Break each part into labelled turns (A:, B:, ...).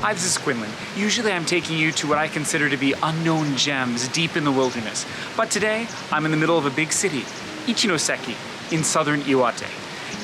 A: Hi, this is Quinlan. Usually I'm taking you to what I consider to be unknown gems deep in the wilderness. But today, I'm in the middle of a big city, Ichinoseki, in southern Iwate.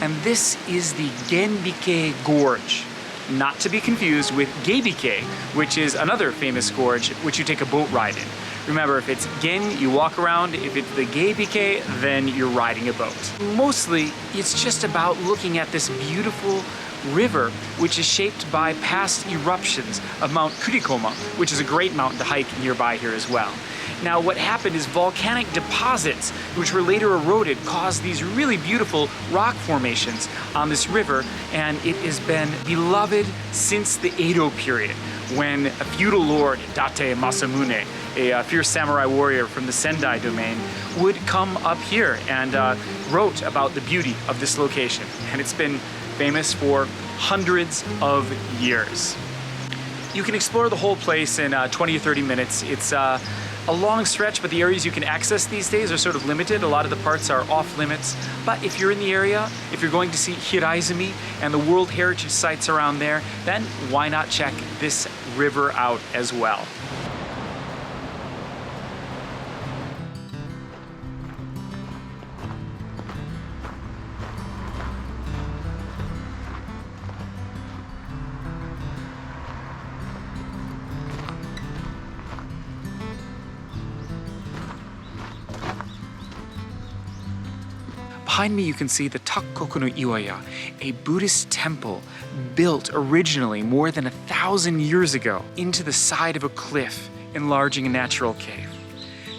A: And this is the Genbikei Gorge. Not to be confused with Genbikei, which is another famous gorge which you take a boat ride in. Remember, if it's Gen, you walk around. If it's the Genbikei, then you're riding a boat. Mostly, it's just about looking at this beautiful river, which is shaped by past eruptions of Mount KURIKOMA, which is a great mountain to hike nearby here as well. Now, what happened is volcanic deposits, which were later eroded, caused these really beautiful rock formations on this river, and it has been beloved since the Edo period, when a feudal lord, Date Masamune, a fierce samurai warrior from the Sendai domain, would come up here and wrote about the beauty of this location. And it's been famous for hundreds of years. You can explore the whole place in 20 or 30 minutes. It's a long stretch, but the areas you can access these days are sort of limited. A lot of the parts are off limits. But if you're in the area, if you're going to see Hiraizumi and the World Heritage sites around there, then why not check this river out as well? Behind me you can see the Takkoku-no-Iwaya, a Buddhist temple built originally more than 1,000 years ago into the side of a cliff, enlarging a natural cave.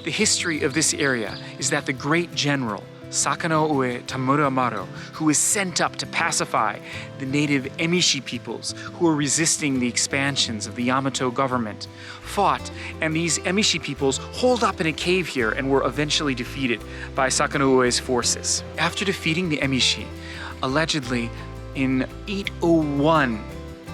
A: The history of this area is that the great general, Sakano-ue Tamuramaro, who was sent up to pacify the native Emishi peoples who were resisting the expansions of the Yamato government, fought, and these Emishi peoples holed up in a cave here and were eventually defeated by Sakano-ue's forces. After defeating the Emishi, allegedly in 801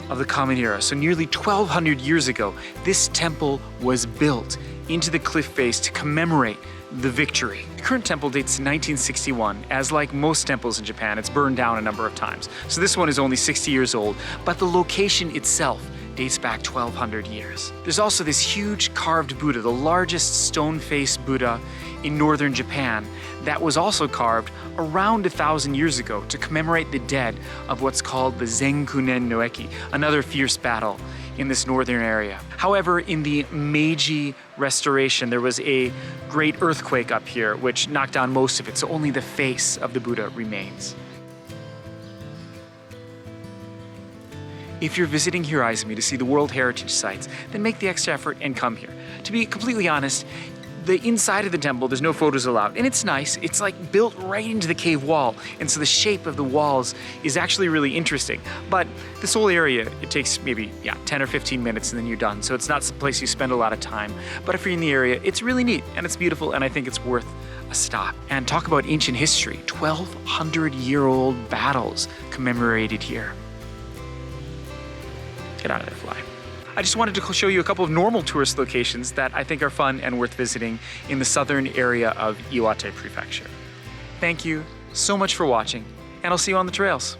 A: of the Common Era, so nearly 1,200 years ago, this temple was built into the cliff face to commemorate the victory. The current temple dates to 1961, as like most temples in Japan, it's burned down a number of times. So this one is only 60 years old, but the location itself dates back 1,200 years. There's also this huge carved Buddha, the largest stone-faced Buddha in northern Japan, that was also carved around 1,000 years ago to commemorate the dead of what's called the Zenkunen no Eki, another fierce battle in this northern area. However, in the Meiji restoration, there was a great earthquake up here which knocked down most of it, so only the face of the Buddha remains. If you're visiting Hiraizumi to see the World Heritage sites, then make the extra effort and come here. To be completely honest, the inside of the temple, there's no photos allowed, and it's nice. It's like built right into the cave wall, and so the shape of the walls is actually really interesting. But this whole area, it takes maybe 10 or 15 minutes and then you're done, so it's not some place you spend a lot of time. But if you're in the area, it's really neat, and it's beautiful, and I think it's worth a stop. And talk about ancient history, 1,200-year-old battles commemorated here. Get out of there, fly. I just wanted to show you a couple of normal tourist locations that I think are fun and worth visiting in the southern area of Iwate Prefecture. Thank you so much for watching, and I'll see you on the trails.